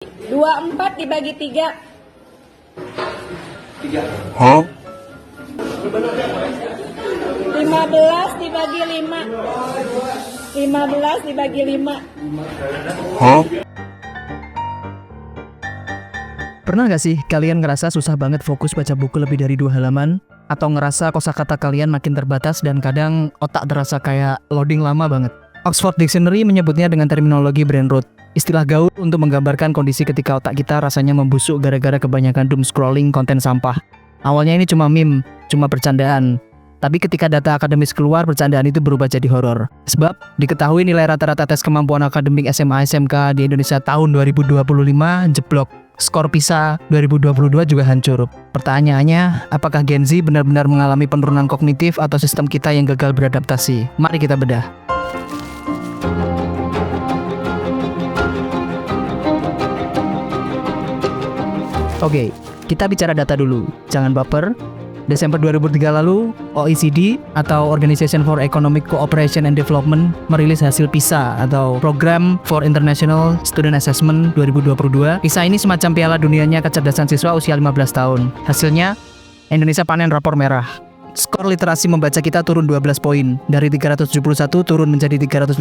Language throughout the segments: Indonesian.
24 dibagi 3. 3. Hah? 15 dibagi 5. 15 dibagi 5. Hah? Pernah gak sih kalian ngerasa susah banget fokus baca buku lebih dari 2 halaman? Atau ngerasa kosakata kalian makin terbatas dan kadang otak terasa kayak loading lama banget? Oxford Dictionary menyebutnya dengan terminologi brain rot, istilah gaul untuk menggambarkan kondisi ketika otak kita rasanya membusuk gara-gara kebanyakan doom scrolling konten sampah. Awalnya ini cuma meme, cuma bercandaan. Tapi ketika data akademis keluar, bercandaan itu berubah jadi horor. Sebab diketahui nilai rata-rata tes kemampuan akademik SMA SMK di Indonesia tahun 2025 jeblok. Skor PISA 2022 juga hancur. Pertanyaannya, apakah Gen Z benar-benar mengalami penurunan kognitif atau sistem kita yang gagal beradaptasi? Mari kita bedah. Oke, kita bicara data dulu. Jangan baper. Desember 2003 lalu, OECD atau Organization for Economic Cooperation and Development merilis hasil PISA atau Program for International Student Assessment 2022. PISA ini semacam piala dunianya kecerdasan siswa usia 15 tahun. Hasilnya, Indonesia panen rapor merah. Skor literasi membaca kita turun 12 poin, dari 371 turun menjadi 359.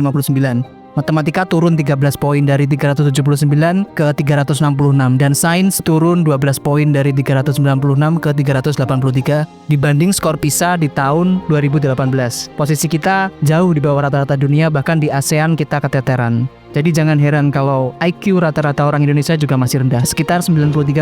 Matematika turun 13 poin dari 379 ke 366 dan sains turun 12 poin dari 396 ke 383 dibanding skor PISA di tahun 2018. Posisi kita jauh di bawah rata-rata dunia, bahkan di ASEAN kita keteteran. Jadi jangan heran kalau IQ rata-rata orang Indonesia juga masih rendah, sekitar 93,2.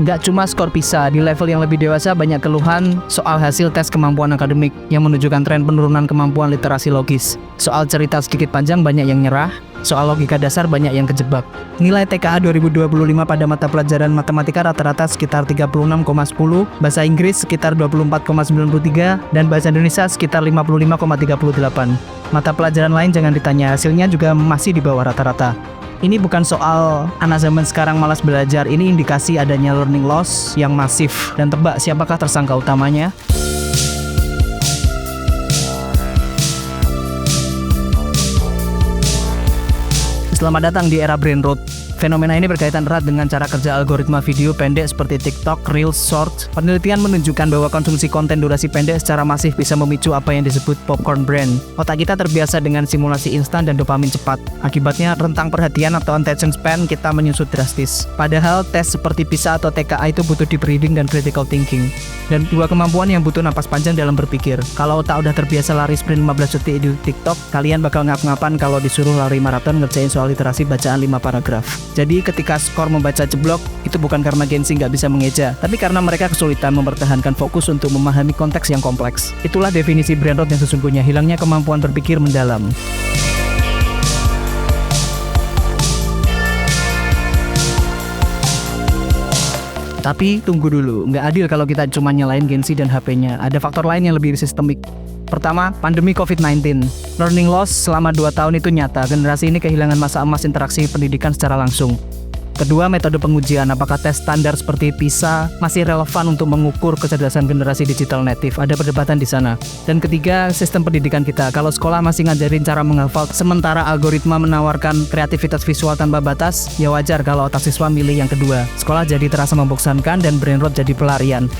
Nggak cuma skor PISA, di level yang lebih dewasa banyak keluhan soal hasil tes kemampuan akademik yang menunjukkan tren penurunan kemampuan literasi logis. Soal cerita sedikit panjang banyak yang nyerah, soal logika dasar banyak yang kejebak. Nilai TKA 2025 pada mata pelajaran matematika rata-rata sekitar 36,10, bahasa Inggris sekitar 24,93, dan bahasa Indonesia sekitar 55,38. Mata pelajaran lain jangan ditanya, hasilnya juga masih di bawah rata-rata. Ini bukan soal anak zaman sekarang malas belajar, ini indikasi adanya learning loss yang masif. Dan tebak siapakah tersangka utamanya? Selamat datang di era brain rot. Fenomena ini berkaitan erat dengan cara kerja algoritma video pendek seperti TikTok, Reels, Shorts. Penelitian menunjukkan bahwa konsumsi konten durasi pendek secara masif bisa memicu apa yang disebut popcorn brain. Otak kita terbiasa dengan simulasi instan dan dopamin cepat. Akibatnya rentang perhatian atau attention span kita menyusut drastis. Padahal tes seperti PISA atau TKA itu butuh deep reading dan critical thinking. Dan dua kemampuan yang butuh napas panjang dalam berpikir. Kalau otak udah terbiasa lari sprint 15 detik di TikTok, kalian bakal ngap-ngapan kalau disuruh lari maraton ngerjain soal literasi bacaan 5 paragraf. Jadi ketika skor membaca jeblok, itu bukan karena Gen Z nggak bisa mengeja, tapi karena mereka kesulitan mempertahankan fokus untuk memahami konteks yang kompleks. Itulah definisi brain rot yang sesungguhnya, hilangnya kemampuan berpikir mendalam. Tapi tunggu dulu, nggak adil kalau kita cuma nyalain Gen Z dan HP-nya. Ada faktor lain yang lebih sistemik. Pertama, pandemi COVID-19. Learning loss selama 2 tahun itu nyata. Generasi ini kehilangan masa emas interaksi pendidikan secara langsung. Kedua, metode pengujian. Apakah tes standar seperti PISA masih relevan untuk mengukur kecerdasan generasi digital native? Ada perdebatan di sana. Dan ketiga, sistem pendidikan kita. Kalau sekolah masih ngajarin cara menghafal, sementara algoritma menawarkan kreativitas visual tanpa batas, ya wajar kalau otak siswa milih yang kedua. Sekolah jadi terasa membosankan dan brain rot jadi pelarian.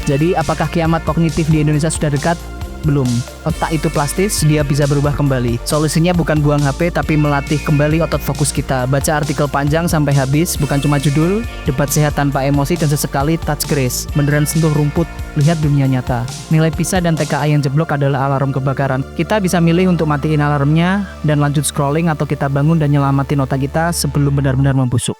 Jadi, apakah kiamat kognitif di Indonesia sudah dekat? Belum. Otak itu plastis, dia bisa berubah kembali. Solusinya bukan buang HP, tapi melatih kembali otot fokus kita. Baca artikel panjang sampai habis, bukan cuma judul, debat sehat tanpa emosi, dan sesekali touch grace. Beneran sentuh rumput, lihat dunia nyata. Nilai PISA dan TKA yang jeblok adalah alarm kebakaran. Kita bisa milih untuk matiin alarmnya dan lanjut scrolling, atau kita bangun dan nyelamatin otak kita sebelum benar-benar membusuk.